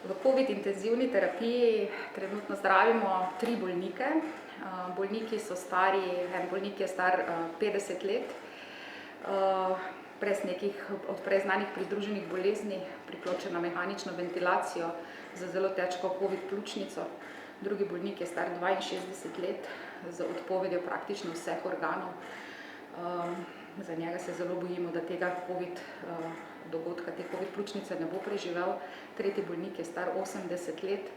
V COVID intenzivni terapiji trenutno zdravimo 3 bolnike. Bolniki so stari, en bolnik je star 50 let, brez nekih od prej znanih pridruženih bolezni, priključen na mehanično ventilacijo z zelo težko COVID pljučnico. Drugi bolnik je star 62 let z odpovedjo praktično vseh organov. Za njega se zelo bojimo, da tega COVID dogodka, te COVID pljučnice ne bo preživel. Tretji bolnik je star 80 let,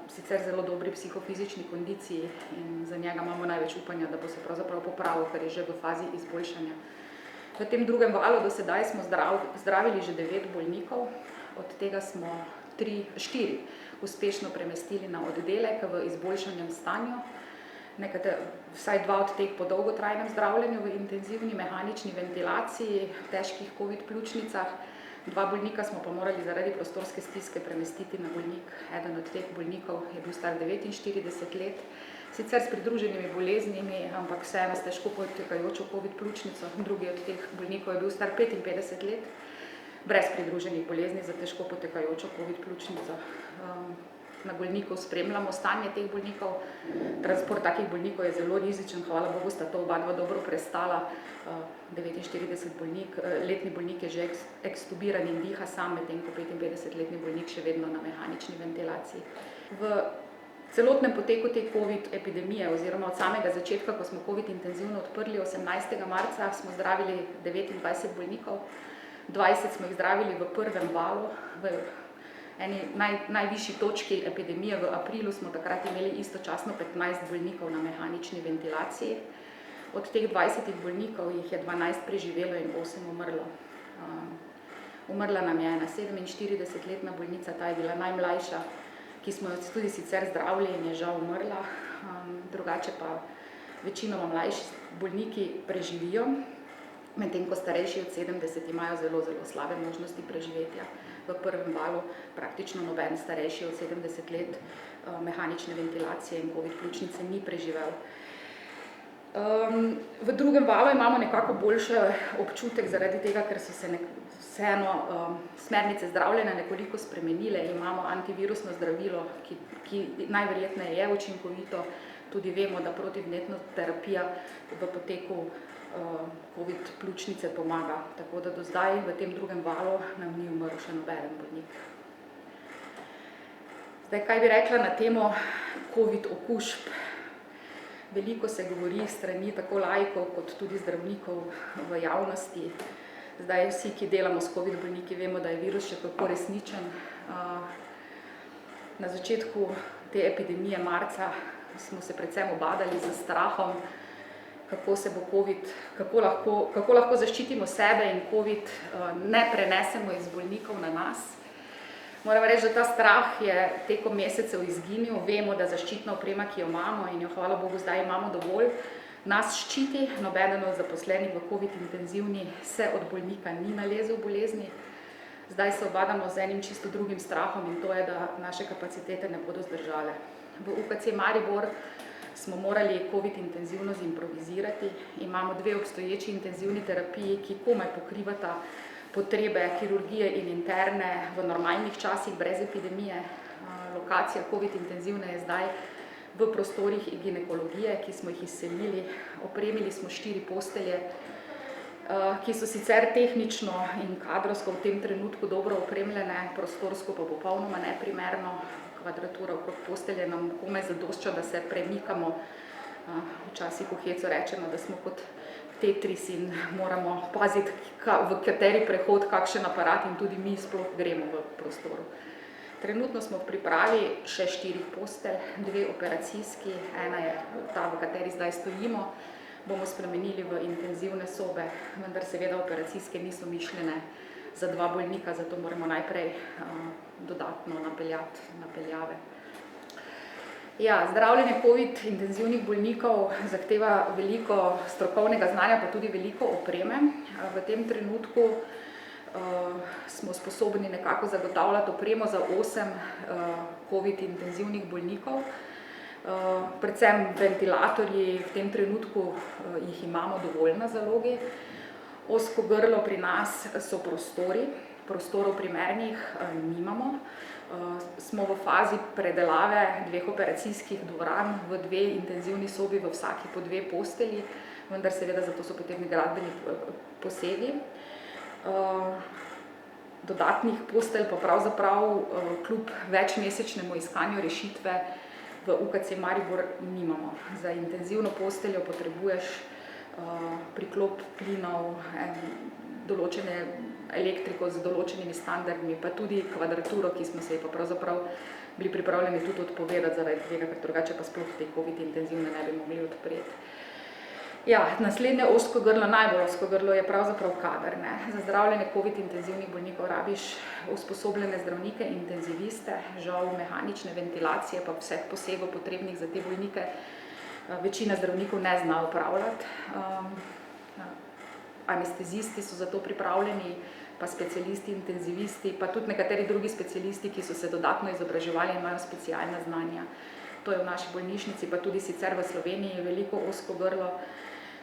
sicer zelo dobri psihofizični kondiciji in za njega imamo največ upanja, da bo se pravzaprav popravil, ker je že v fazi izboljšanja. V tem drugem valu do sedaj smo zdravili že 9 bolnikov, od tega smo 4 uspešno premestili na oddelek v izboljšanem stanju. Vsaj 2 od teh po dolgotrajnem zdravljenju v intenzivni mehanični ventilaciji, težkih COVID pljučnicah. 2 bolnika smo pa morali zaradi prostorske stiske premestiti na bolnik. Eden od teh bolnikov je bil star 49 let, sicer s pridruženimi boleznimi, ampak vseeno s težko potekajočo COVID pljučnico. Drugi od teh bolnikov je bil star 55 let, brez pridruženih bolezni za težko potekajočo COVID pljučnico. Na bolniku spremljamo stanje teh bolnikov. Transport takih bolnikov je zelo rizičen, hvala Bogu sta to oba dobro prestala. 49-letni bolnik je že ekstubiran in diha sam, medtem ko 55-letni bolnik še vedno na mehanični ventilaciji. V celotnem poteku te COVID epidemije oziroma od samega začetka, ko smo COVID intenzivno odprli 18. marca, smo zdravili 29 bolnikov. 20 smo jih zdravili v prvem valu, v eni najvišji točki epidemije v aprilu smo takrat imeli istočasno 15 bolnikov na mehanični ventilaciji. Od teh 20 bolnikov jih je 12 preživelo in 8 umrlo. Umrla nam je ena 47-letna bolnica, ta je bila najmlajša, ki smo jo tudi sicer zdravili in je žal umrla. Drugače pa večinoma mlajši bolniki preživijo, medtem ko starejši od 70 imajo zelo slabe možnosti preživetja. V prvem valu praktično noben starejši od 70 let mehanične ventilacije in COVID pljučnice ni preživel. V drugem valu imamo nekako boljši občutek zaradi tega, ker so se vseeno smernice zdravljenja nekoliko spremenile. Imamo antivirusno zdravilo, ki najverjetneje je učinkovito. Tudi vemo, da protivnetna terapija v poteku COVID pljučnice pomaga, tako da do zdaj v tem drugem valu nam ni umrl še nobeden bolnik. Zdaj, kaj bi rekla na temo COVID okužb? Veliko se govori s strani tako laikov kot tudi zdravnikov v javnosti. Zdaj vsi, ki delamo s COVID bolniki, vemo, da je virus še kako resničen. Na začetku te epidemije marca smo se predvsem ubadali s strahom, kako lahko zaščitimo sebe in COVID ne prenesemo iz bolnikov na nas. Moram reči, da ta strah je tekom mesecev izginil. Vemo, da zaščitna oprema, ki jo imamo in jo hvala Bogu zdaj imamo dovolj, nas ščiti. Nobeden od zaposlenih v COVID intenzivni se od bolnika ni nalezel bolezni. Zdaj se ubadamo z enim čisto drugim strahom in to je, da naše kapacitete ne bodo zdržale. V UKC Maribor smo morali COVID intenzivno zimprovizirati. Imamo 2 obstoječi intenzivni terapiji, ki komaj pokrivata potrebe kirurgije in interne v normalnih časih brez epidemije. Lokacija COVID intenzivne je zdaj v prostorih ginekologije, ki smo jih izselili. Opremili smo 4 postelje, ki so sicer tehnično in kadrovsko v tem trenutku dobro opremljene, prostorsko pa popolnoma neprimerno. Kvadratura okrog postelje nam komaj zadošča, da se premikamo. Včasih v hecu rečemo, da smo kot Tetris in moramo paziti, v kateri prehod kakšen aparat in tudi mi sploh gremo v prostoru. Trenutno smo v pripravi še 4 postelj, 2 operacijski, ena je ta, v kateri zdaj stojimo, bomo spremenili v intenzivne sobe, vendar seveda operacijske niso mišljene za 2 bolnika, zato moramo najprej dodatno napeljati napeljave. Zdravljenje COVID intenzivnih bolnikov zahteva veliko strokovnega znanja, pa tudi veliko opreme. V tem trenutku smo sposobni nekako zagotavljati opremo za 8 COVID intenzivnih bolnikov. Predvsem ventilatorji v tem trenutku jih imamo dovolj na zalogi. Ozko grlo pri nas so prostori, prostorov primernih nimamo. smo v fazi predelave 2 operacijskih dvoran v 2 intenzivni sobi, v vsaki po 2 postelji, vendar seveda zato so potrebni gradbeni posegi. Dodatnih postelj pa pravzaprav kljub večmesečnemu iskanju rešitve v UKC Maribor nimamo. Za intenzivno posteljo potrebuješ priklop plinov, določene elektriko z določenimi standardmi, pa tudi kvadraturo, ki smo se pa pravzaprav bili pripravljeni tudi odpovedati zaradi tega, ker drugače pa sploh te COVID intenzivne ne bi mogli odpreti. Ja, naslednje ozko grlo, najbolj ozko grlo je pravzaprav kader. Za zdravljenje COVID intenzivnih bolnikov rabiš usposobljene zdravnike, intenziviste, žal mehanične ventilacije, pa vseh posegov potrebnih za te bolnike večina zdravnikov ne zna opravljati. Anestezisti so za to pripravljeni, pa specialisti, intenzivisti, pa tudi nekateri drugi specialisti, ki so se dodatno izobraževali in imajo specialna znanja. To je v naši bolnišnici, pa tudi sicer v Sloveniji veliko ozko grlo.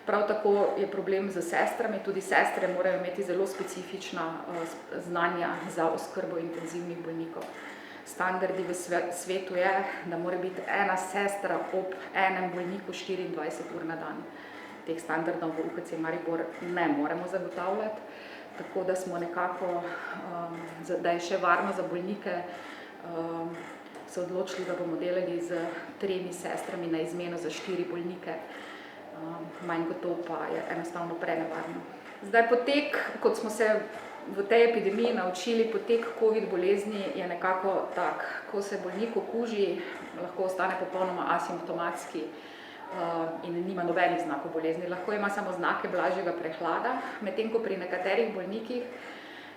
Prav tako je problem z sestrami, tudi sestre morajo imeti zelo specifična znanja za oskrbo intenzivnih bolnikov. Standardi v svetu je, da mora biti ena sestra ob enem bolniku 24 ur na dan. Teh standardov v UKC Maribor ne moremo zagotavljati, tako da smo nekako, da je še varno za bolnike, se odločili, da bomo delali z 3 sestrami na izmeno za 4 bolnike. Manj kot to pa je enostavno prenevarno. Zdaj potek, kot smo se v tej epidemiji naučili, potek COVID bolezni je nekako tak, ko se bolnik okuži, lahko ostane popolnoma asimptomatski in nima nobenih znakov bolezni. Lahko ima samo znake blažjega prehlada, medtem ko pri nekaterih bolnikih,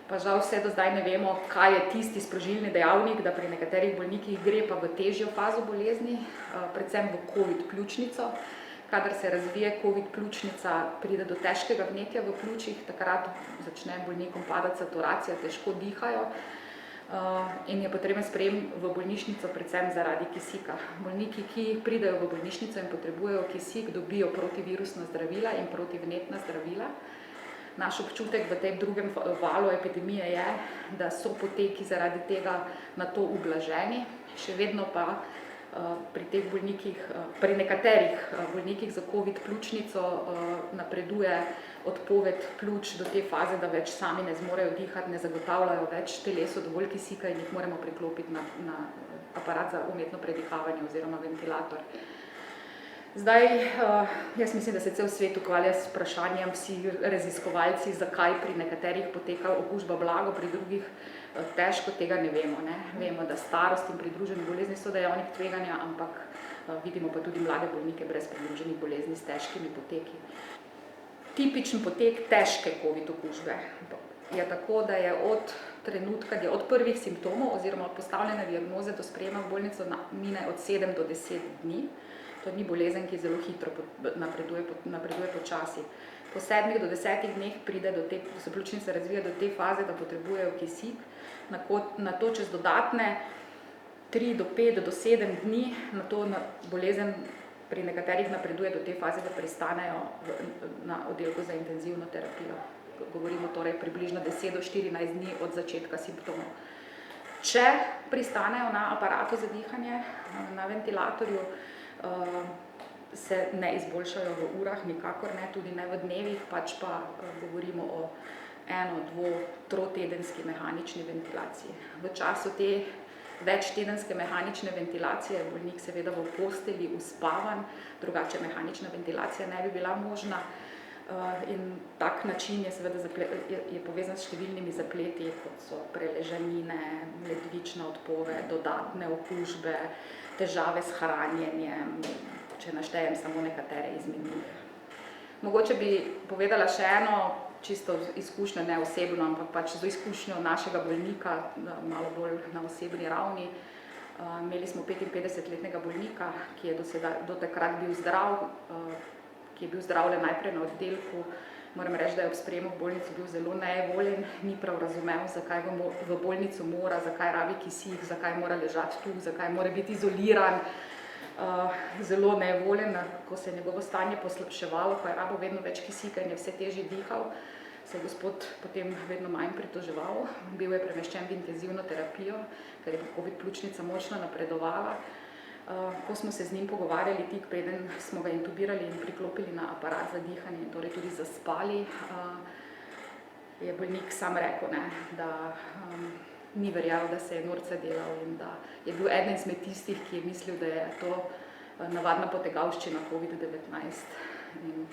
pa žal vse do zdaj ne vemo, kaj je tisti sprožilni dejavnik, da pri nekaterih bolnikih gre pa v težjo fazo bolezni, predvsem v COVID pljučnico. Kadar se razvije COVID pljučnica, pride do težkega vnetja v pljučih, takrat začne bolnikom padati saturacija, težko dihajo in je potreben sprejem v bolnišnico predvsem zaradi kisika. Bolniki, ki pridejo v bolnišnico in potrebujejo kisik, dobijo protivirusna zdravila in protivnetna zdravila. Naš občutek v tem drugem valu epidemije je, da so poteki zaradi tega na to ublaženi, še vedno pa pri teh bolnikih, pri nekaterih bolnikih za COVID pljučnico napreduje odpoved pljuč do te faze, da več sami ne zmorejo dihati, ne zagotavljajo več telesu dovolj kisika in jih moramo priklopiti na aparat za umetno predihavanje oziroma ventilator. Zdaj, jaz mislim, da se cel svet ukvarja s vprašanjem, vsi raziskovalci, zakaj pri nekaterih poteka okužba blago, pri drugih težko, tega ne vemo. Vemo, da starost in pridružene bolezni so dejavnik tveganja, ampak vidimo pa tudi mlade bolnike brez pridruženih bolezni s težkimi poteki. Tipičen potek težke COVID okužbe je tako, da je od trenutka, od prvih simptomov oziroma od postavljene diagnoze do sprejema v bolnico mine od 7 do 10 dni. To ni bolezen, ki zelo hitro napreduje počasi. Po 7 do 10 dneh se pljučnica razvija do te faze, da potrebujejo kisik, nato čez dodatne 3 do 5 do 7 dni, nato bolezen pri nekaterih napreduje do te faze, da pristanejo na oddelku za intenzivno terapijo. Govorimo torej približno 10 do 14 dni od začetka simptomov. Če pristanejo na aparatu za dihanje, na ventilatorju, se ne izboljšajo v urah, nikakor ne, tudi ne v dnevih, pač pa govorimo o 1-, 2-, 3-tedenski mehanični ventilaciji. V času te večtedenske mehanične ventilacije je bolnik seveda v postelji uspavan, drugače mehanična ventilacija ne bi bila možna in tak način je seveda je povezan s številnimi zapleti, kot so preležanine, ledvična odpoved, dodatne okužbe, težave s hranjenjem, če naštejem samo nekatere izmed njih. Mogoče bi povedala še eno, čisto izkušnjo, ne osebno, ampak pač z izkušnjo našega bolnika, malo bolj na osebni ravni. Imeli smo 55-letnega bolnika, ki je do takrat bil zdrav, ki je bil zdravljen najprej na oddelku. Moram reči, da je ob sprejemu v bolnico bil zelo nejevoljen, ni prav razumel, zakaj v bolnico mora, zakaj rabi kisik, zakaj mora ležati tu, zakaj mora biti izoliran. Zelo nejevoljen, ko se je njegovo stanje poslabševalo, ko je rabil vedno več kisika in je vse težje dihal. se je gospod potem vedno manj pritoževal, bil je premeščen v intenzivno terapijo, ker je COVID pljučnica močno napredovala. Ko smo se z njim pogovarjali, tik preden smo ga intubirali in priklopili na aparat za dihanje in torej tudi zaspali, je bolnik sam rekel, ne, da ni verjel, da se je norca delal in da je bil eden izmed tistih, ki je mislil, da je to navadna potegavščina COVID-19 in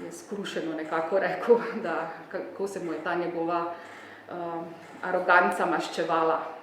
je skrušeno nekako rekel, da kako se mu je ta njegova aroganca maščevala.